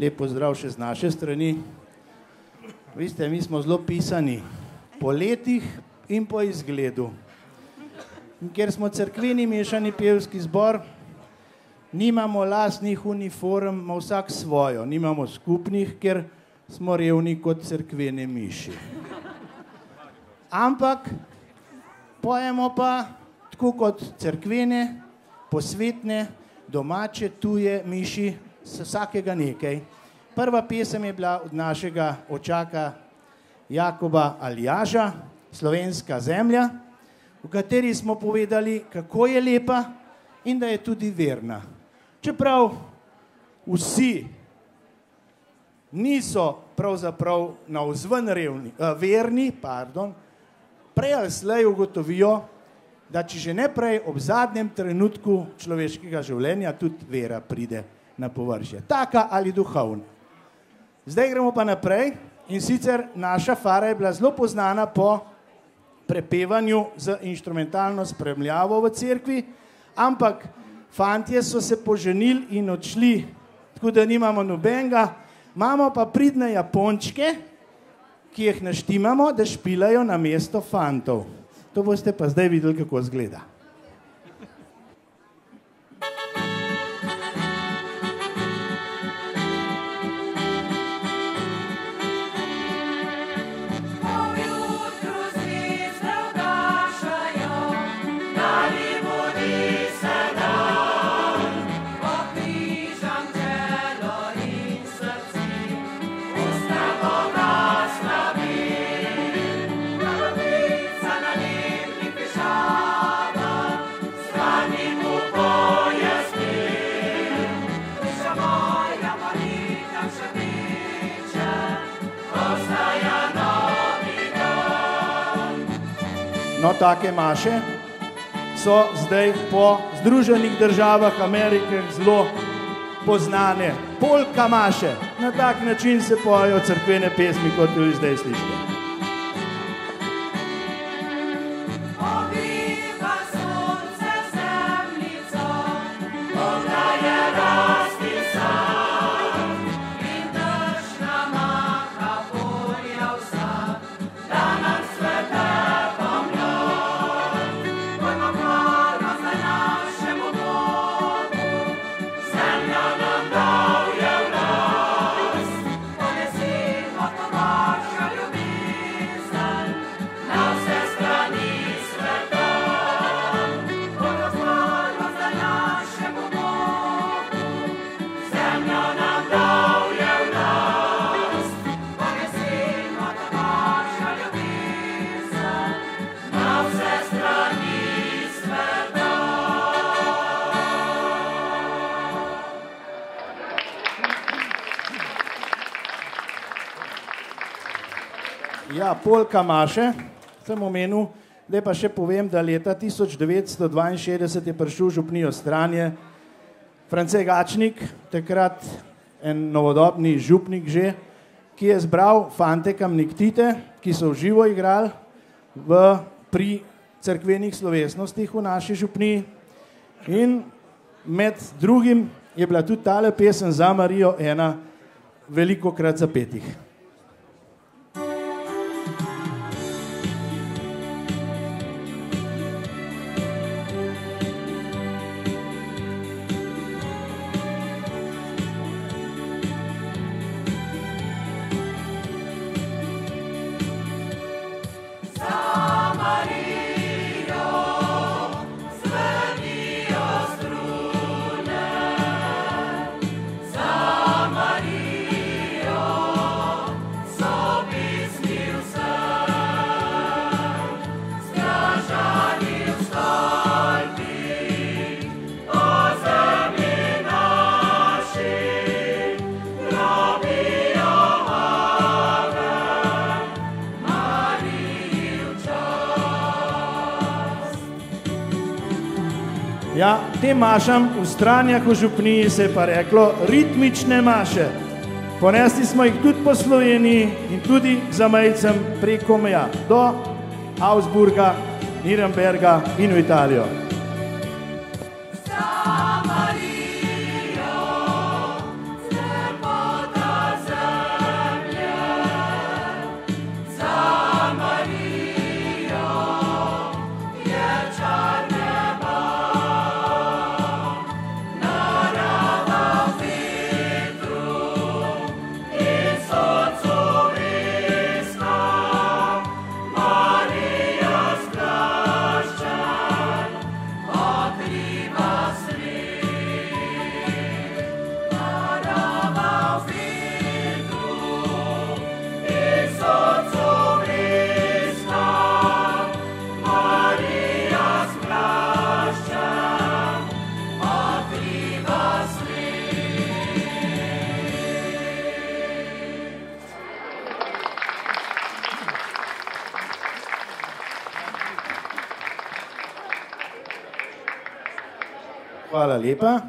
Lep pozdrav še z naše strani. Veste, mi smo zelo pisani po letih in po izgledu. In ker smo cerkveni mešani pevski zbor, nimamo lastnih uniform, ima vsak svojo, nimamo skupnih, ker smo revni kot cerkvene miši. Ampak pojemo pa tako kot cerkvene, posvetne, domače, tuje miši, vsakega nekaj. Prva pesem je bila od našega očaka Jakoba Aljaža, Slovenska zemlja, v kateri smo povedali, kako je lepa in da je tudi verna. Čeprav vsi niso pravzaprav navzven verni, prej ali slej ugotovijo, da če že ne prej, ob zadnjem trenutku človeškega življenja tudi vera pride na površje. Taka ali duhovna. Zdaj gremo pa naprej in sicer naša fara je bila zelo poznana po prepevanju z inštrumentalno spremljavo v cerkvi, ampak fantje so se poženili in odšli, tako da nimamo nobenega, imamo pa pridne Japončke, ki jih naštimamo, da špilajo na mesto fantov. To boste pa zdaj videli, kako izgleda. No, take maše so zdaj po Združenih državah Amerike zelo poznane. Polka maše. Na tak način se pojejo cerkvene pesmi, kot jo zdaj slišite. Ja, polka maše, sem omenil, zdaj pa še povem, da leta 1962 je prišel v župnijo Stranje France Gačnik, takrat en novodobni župnik že, ki je zbral fante kamniktite, ki so v živo igrali pri cerkvenih slovesnostih v naši župniji in med drugim je bila tudi tale pesem Za Marijo ena velikokrat zapetih. Ja, tem mašam v Stranjah v župniji se je pa reklo ritmične maše. Ponesli smo jih tudi po Sloveniji in tudi za mejcem preko meja do Augsburga, Nürnberga in v Italijo. Za Marijo, lepo Hvala lepa.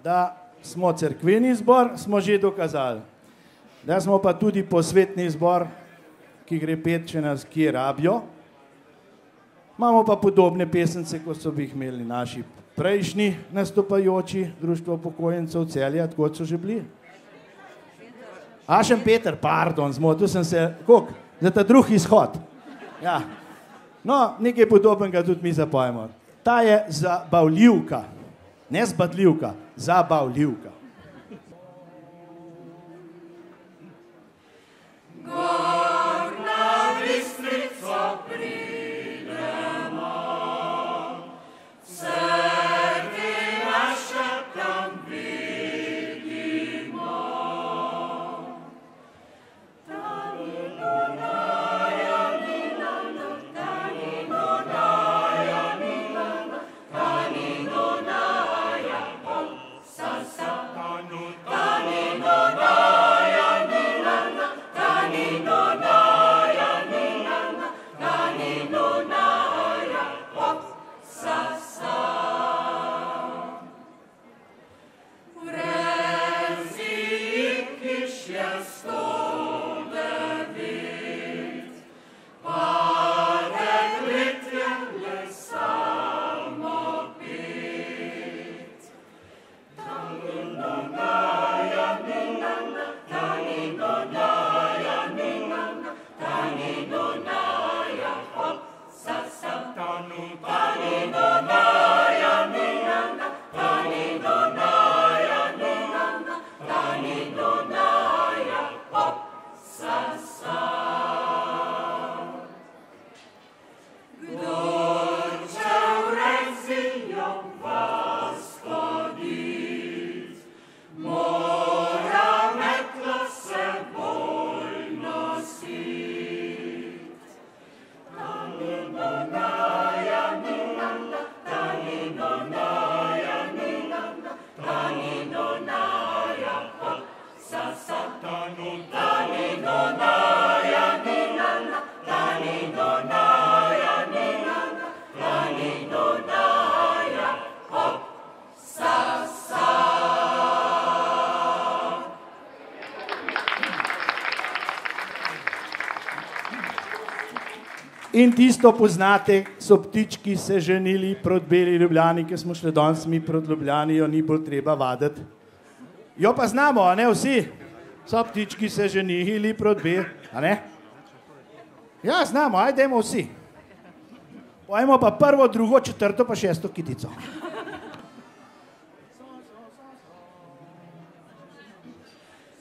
Da smo cerkveni zbor, smo že dokazali. Da smo pa tudi posvetni zbor, ki gre pet, če nas kje rabijo. Imamo pa podobne pesence, kot so bi jih imeli naši prejšnji nastopajoči, Društvo upokojencev Celja, tako so že bili. Šempeter, pardon, zmotil sem se, koliko? Za ta drugi izhod. Ja. No, nekaj podobnega tudi mi zapojemo. Ta je zabavljivka, ne zbadljivka, zabavljivka. In tisto poznate, so ptički se ženili proti Beli Ljubljani, ki smo šli danes mi proti Ljubljani, jo ni bolj treba vaditi. Jo pa znamo, a ne vsi? So ptički se ženili proti Beli, a ne? Ja, znamo, ajdemo vsi. Pojmo pa prvo, drugo, četrto pa šesto kitico.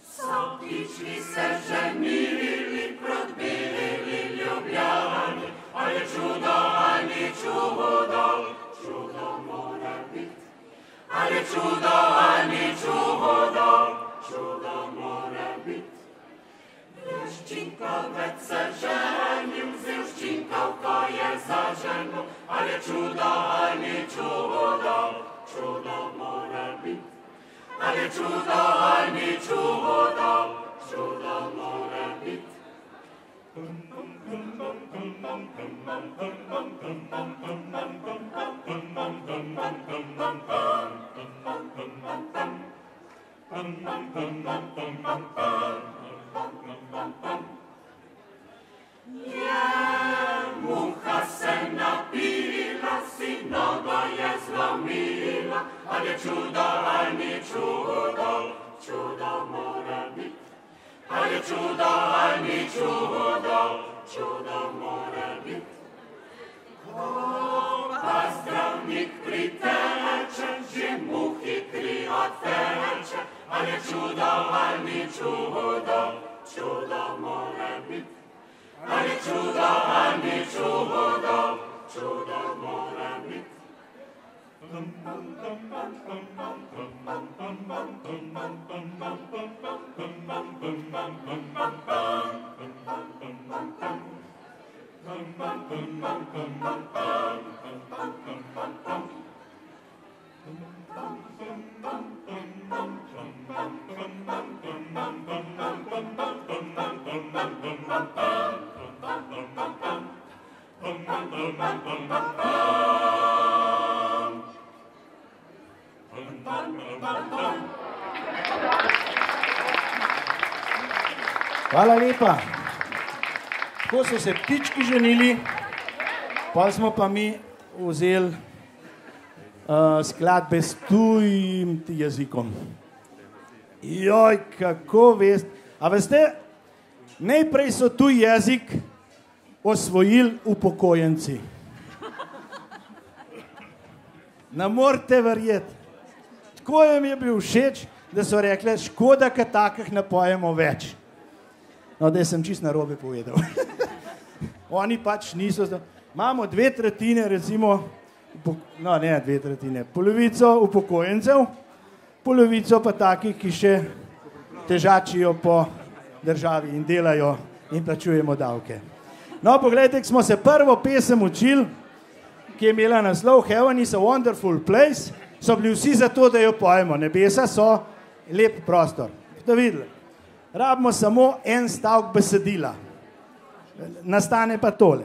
So ptički se ženili proti Beli Ljubljani, ali čudo, ali čudo, čudo mora biti. Ali čudo, ali čudo, čudo mora biti. Ščinkovec se ženil, vzel ščinkovko je zaženil, ali čudo, ali čudo, čudo mora biti. Ali čudo, ali čudo, čudo mora biti. Muha se napila, si nogo je zlomila, ali čudo, ali čudo, čudo mora biti. Ali čudo, ali čudo, čudo mora biti. Ko pa zdravnik priteče, že muhi kri odteče, ali čudo, ali čudo, čudo mora biti. Ali čudo, ali čudo, čudo mora biti. Hvala lepa. Tako so se ptički ženili, pa smo pa mi vzeli skladbe s tujim jezikom. Joj, kako veste. A veste, najprej so tuj jezik osvojili upokojenci. Ne morete verjeti. Tako jim je bil všeč, da so rekli, škoda, ka takih ne pojemo več. No, da sem čist narobe povedal. Oni pač niso. Imamo 2/3, recimo, no ne 2/3, polovico upokojencev, polovico pa takih, ki še težačijo po državi in delajo in plačujemo davke. No, pogledajte, smo se prvo pesem učili, ki je imela naslov Heaven is a wonderful place, so bili vsi za to, da jo pojemo. Nebesa so lep prostor. Ste videli? Rabimo samo en stavek besedila. Nastane pa tole.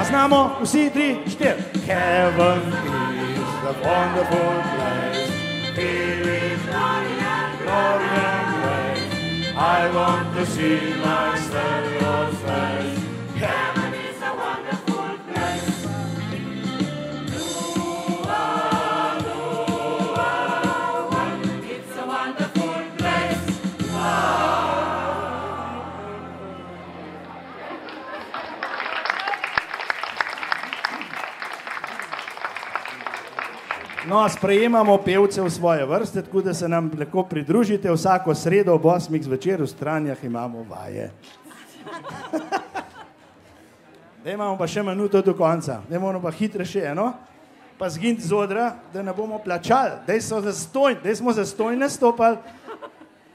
Znamo vsi 3, 4. Heaven is a wonderful place. Here is glory and grace. I want to see my Savior's face. Heaven is a wonderful place. It's a wonderful place. No, sprejemamo pevce v svoje vrste, tako da se nam lahko pridružite. Vsako sredo ob 8 zvečer v Stranjah imamo vaje. Zdaj imamo pa še minuto do konca. Zdaj moramo pa hitre še eno, pa zginiti z odra, da ne bomo plačali. Zdaj smo zastojni nastopali,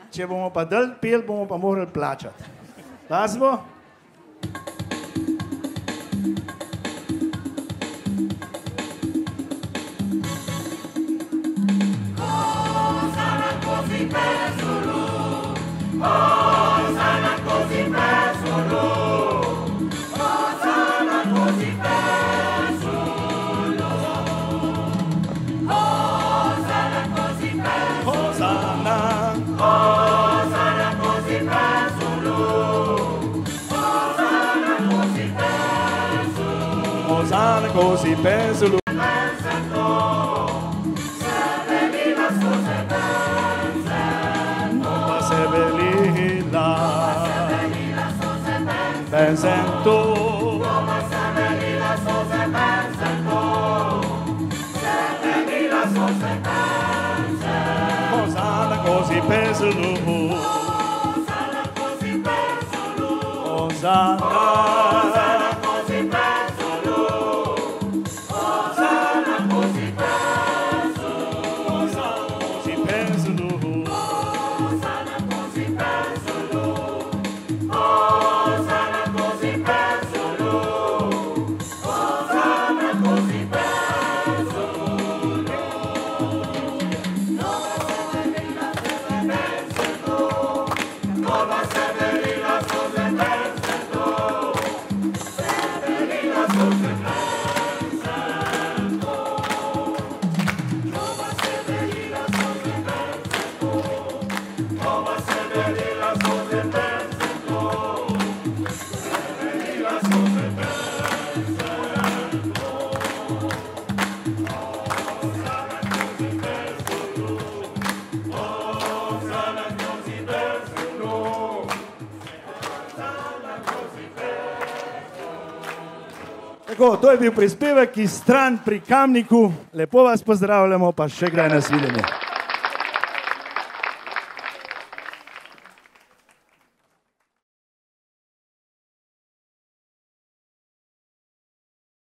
če bomo pa dal pel, bomo pa morali plačati. Glasbo? Osana così per Zulu. Sento come se vedi la sose sento se vedi la sose Osana così penso lui Osana così penso lui Osana così penso lui Osana così penso Osana così penso lui Osana così penso lui Osana Tako, to je bil prispevek iz Stran pri Kamniku. Lepo vas pozdravljamo, pa še kdaj nasvidenje.